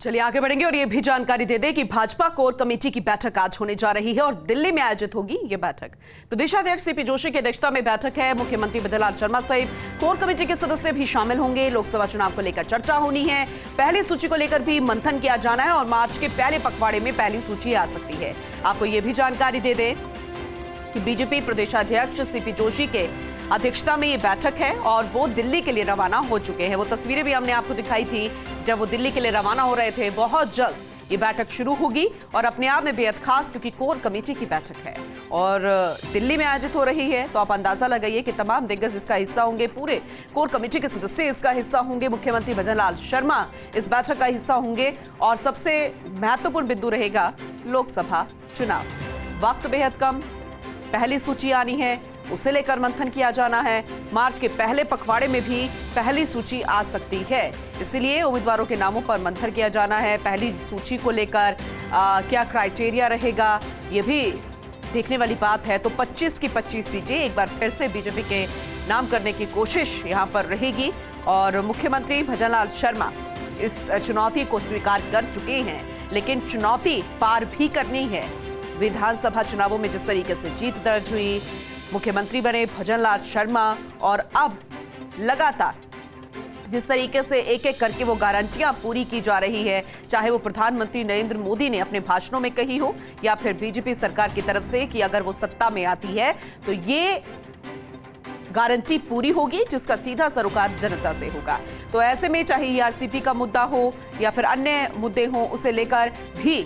चलिए आगे बढ़ेंगे और ये भी जानकारी दे दें कि भाजपा कोर कमेटी की बैठक आज होने जा रही है और दिल्ली में आयोजित होगी ये बैठक। प्रदेशाध्यक्ष सीपी जोशी की अध्यक्षता में बैठक है। मुख्यमंत्री भजनलाल शर्मा सहित कोर कमेटी के सदस्य भी शामिल होंगे। लोकसभा चुनाव को लेकर चर्चा होनी है। पहली सूची को लेकर भी मंथन किया जाना है और मार्च के पहले पखवाड़े में पहली सूची आ सकती है। आपको ये भी जानकारी दे दें कि बीजेपी प्रदेशाध्यक्ष सीपी जोशी के अध्यक्षता में ये बैठक है और वो दिल्ली के लिए रवाना हो चुके हैं। वो तस्वीरें भी हमने आपको दिखाई थी जब वो दिल्ली के लिए रवाना हो रहे थे। बहुत जल्द ये बैठक शुरू होगी और अपने आप में बेहद खास, क्योंकि कोर कमेटी की बैठक है और दिल्ली में आयोजित हो रही है। तो आप अंदाजा लगाइए कि तमाम दिग्गज इसका हिस्सा होंगे, पूरे कोर कमेटी के सदस्य इसका हिस्सा होंगे। मुख्यमंत्री भजनलाल शर्मा इस बैठक का हिस्सा होंगे और सबसे महत्वपूर्ण बिंदु रहेगा लोकसभा चुनाव। वक्त बेहद कम, पहली सूची आनी है, उसे लेकर मंथन किया जाना है। मार्च के पहले पखवाड़े में भी पहली सूची आ सकती है, इसीलिए उम्मीदवारों के नामों पर मंथन किया जाना है। पहली सूची को लेकर क्या क्राइटेरिया रहेगा, ये भी देखने वाली बात है। तो 25 की 25 सीटें एक बार फिर से बीजेपी के नाम करने की कोशिश यहां पर रहेगी और मुख्यमंत्री भजनलाल शर्मा इस चुनौती को स्वीकार कर चुके हैं, लेकिन चुनौती पार भी करनी है। विधानसभा चुनावों में जिस तरीके से जीत दर्ज हुई, मुख्यमंत्री बने भजनलाल शर्मा और अब लगातार जिस तरीके से एक एक करके वो गारंटियां पूरी की जा रही है, चाहे वो प्रधानमंत्री नरेंद्र मोदी ने अपने भाषणों में कही हो या फिर बीजेपी सरकार की तरफ से कि अगर वो सत्ता में आती है तो ये गारंटी पूरी होगी, जिसका सीधा सरोकार जनता से होगा। तो ऐसे में चाहे ईआरसीपी का मुद्दा हो या फिर अन्य मुद्दे हो, उसे लेकर भी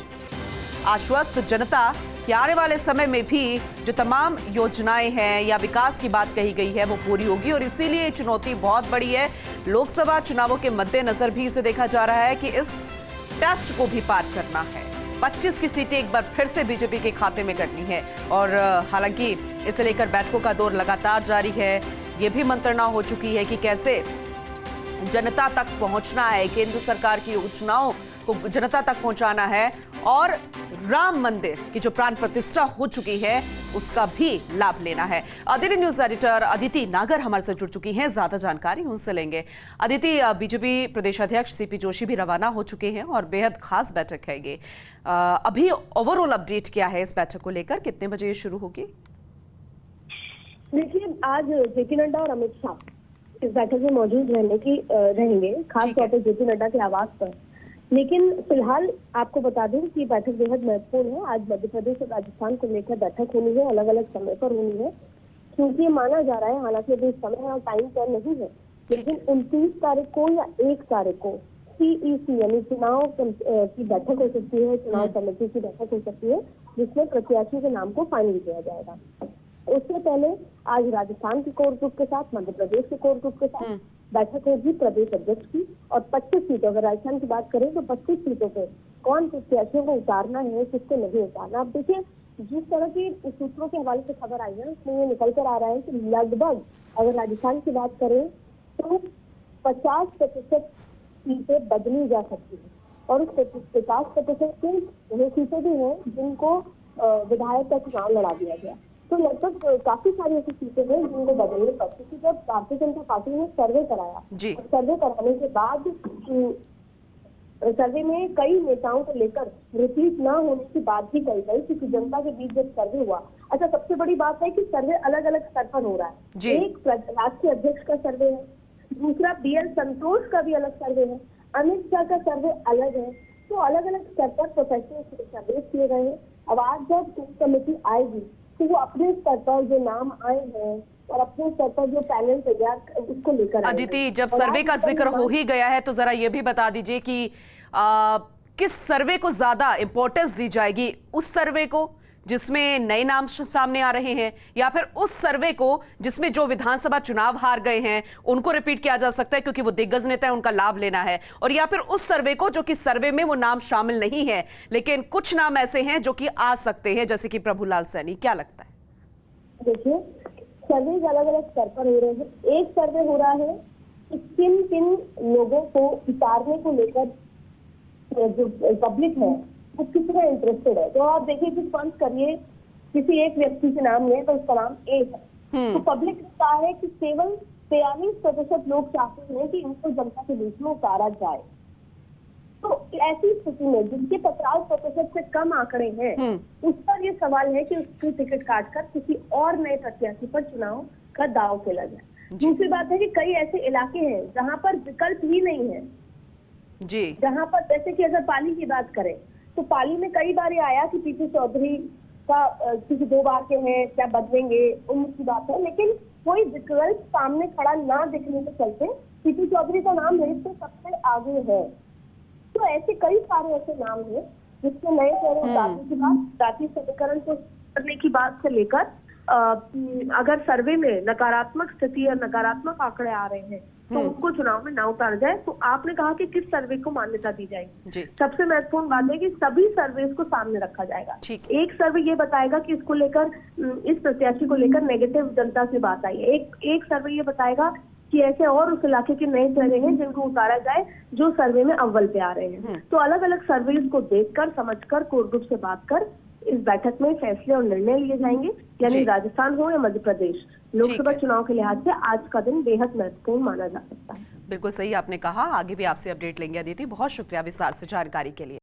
आश्वस्त जनता कि आने वाले समय में भी जो तमाम योजनाएं हैं या विकास की बात कही गई है वो पूरी होगी और इसीलिए चुनौती बहुत बड़ी है। लोकसभा चुनावों के मद्देनजर भी इसे देखा जा रहा है कि इस टेस्ट को भी पार करना है। 25 की सीटें एक बार फिर से बीजेपी के खाते में करनी है और हालांकि इसे लेकर बैठकों का दौर लगातार जारी है। ये भी मंत्रणा हो चुकी है कि कैसे जनता तक पहुंचना है, केंद्र सरकार की योजनाओं को जनता तक पहुंचाना है और राम मंदिर की जो प्राण प्रतिष्ठा हो चुकी है उसका भी लाभ लेना है। अदिति न्यूज एडिटर अदिति नागर हमारे साथ जुड़ चुकी हैं, ज्यादा जानकारी उनसे लेंगे। अदिति, बीजेपी प्रदेशाध्यक्ष सीपी जोशी भी रवाना हो चुके हैं और बेहद खास बैठक है ये। अभी ओवरऑल अपडेट क्या है इस बैठक को लेकर, कितने बजे ये शुरू होगी? देखिए, आज जेपी नड्डा और अमित शाह इस बैठक में मौजूद रहेंगे, खासतौर पर जेपी नड्डा के आवास पर। लेकिन फिलहाल आपको बता दूं कि बैठक बेहद महत्वपूर्ण है। आज मध्य प्रदेश और राजस्थान को लेकर बैठक होनी है, अलग अलग समय पर होनी है, क्योंकि ये माना जा रहा है, हालांकि अभी समय और टाइम तय नहीं है, लेकिन 29 तारीख को या 1 तारीख को सीईसी यानी चुनाव की बैठक हो सकती है, चुनाव समिति की बैठक हो सकती है, जिसमें प्रत्याशी के नाम को फाइनल किया जाएगा। उससे पहले आज राजस्थान के कोर ग्रुप के साथ, मध्य प्रदेश के कोर ग्रुप के साथ बैठक होगी प्रदेश अध्यक्ष की और 25 सीटों, अगर राजस्थान की बात करें तो 25 सीटों पे कौन प्रत्याशियों को उतारना है, किसको नहीं उतारना। अब देखिए, जिस तरह की सूत्रों के हवाले से खबर आई है उसमें ये निकल कर आ रहा है कि लगभग अगर राजस्थान की बात करें तो 50% सीटें बदली जा सकती है और उस 50% की वो सीटें भी हैं जिनको विधायक का चुनाव लड़ा दिया गया। तो लगभग काफी सारी ऐसी सीटें हैं जिनको बदलने पड़ती थी। जब भारतीय जनता पार्टी ने सर्वे कराया, सर्वे कराने के बाद सर्वे में कई नेताओं को लेकर रिपीट ना होने की बात भी कही गई, क्योंकि जनता के बीच जब सर्वे हुआ, अच्छा सबसे बड़ी बात है कि सर्वे अलग अलग स्तर पर हो रहा है। एक राष्ट्रीय अध्यक्ष का सर्वे है, दूसरा BL संतोष का भी अलग सर्वे है, अमित शाह का सर्वे अलग है। तो अलग अलग स्तर पर प्रोफेशनल सर्वे किए गए हैं। अब आज जब कमेटी आएगी तो वो अपने स्तर पर जो नाम आए हैं और अपने स्तर पर जो पैनल तैयार उसको लेकर। अदिति, जब सर्वे का जिक्र हो ही गया है तो जरा ये भी बता दीजिए कि किस सर्वे को ज्यादा इंपॉर्टेंस दी जाएगी, उस सर्वे को जिसमें नए नाम सामने आ रहे हैं या फिर उस सर्वे को जिसमें जो विधानसभा चुनाव हार गए हैं उनको रिपीट किया जा सकता है क्योंकि वो दिग्गज नेता है, उनका लाभ लेना है, और या फिर उस सर्वे को जो कि सर्वे में वो नाम शामिल नहीं है लेकिन कुछ नाम ऐसे हैं जो कि आ सकते हैं, जैसे कि प्रभुलाल सैनी। क्या लगता है? देखिए, सर्वे अलग अलग स्तर पर हो रहे हैं। एक सर्वे हो रहा है कि किन किन लोगों को उतारने को लेकर जो पब्लिक है वो कितना इंटरेस्टेड है। तो आप देखिए कि फंस करिए किसी एक व्यक्ति के नाम में तो उसका नाम A है, तो पब्लिक ने कहा है कि केवल 43% लोग चाहते हैं कि इनको जनता के बीच में उतारा जाए। तो ऐसी स्थिति में जिसके 50% से कम आंकड़े हैं, उस पर ये सवाल है कि उसकी टिकट काटकर किसी और नए प्रत्याशी पर चुनाव का दांव खेला जाए। दूसरी बात है कि कई ऐसे इलाके हैं जहां पर विकल्प ही नहीं है जी, जहां पर जैसे कि अगर पाली की बात करें तो पाली में कई बार ये आया कि पीपी चौधरी का किसी 2 बार के हैं क्या बदलेंगे, उनकी बात है, लेकिन कोई विकल्प सामने खड़ा ना दिखने के चलते पीपी चौधरी का नाम लिस्ट में सबसे आगे है। तो ऐसे कई सारे ऐसे नाम हैं जिसमें नए चेहरे जाति की बात, जाति समीकरण को करने की बात से लेकर अगर सर्वे में नकारात्मक स्थिति या नकारात्मक आंकड़े आ रहे हैं तो उनको चुनाव में ना उतारा जाए। तो आपने कहा कि किस सर्वे को मान्यता दी जाएगी, सबसे महत्वपूर्ण बात है कि सभी सर्वे को सामने रखा जाएगा। एक सर्वे ये बताएगा कि इसको लेकर, इस प्रत्याशी को लेकर नेगेटिव जनता से बात आई है, एक सर्वे ये बताएगा कि ऐसे और उस इलाके के नए चेहरे हैं जिनको उतारा जाए जो सर्वे में अव्वल पे आ रहे हैं। तो अलग अलग सर्वे को देखकर, समझकर, कोर ग्रुप से बात कर इस बैठक में फैसले और निर्णय लिए जाएंगे। यानी राजस्थान हो या मध्य प्रदेश, लोकसभा चुनाव के लिहाज से आज का दिन बेहद महत्वपूर्ण माना जा सकता है। बिल्कुल सही आपने कहा। आगे भी आपसे अपडेट लेंगे अदिति। बहुत शुक्रिया विस्तार से जानकारी के लिए।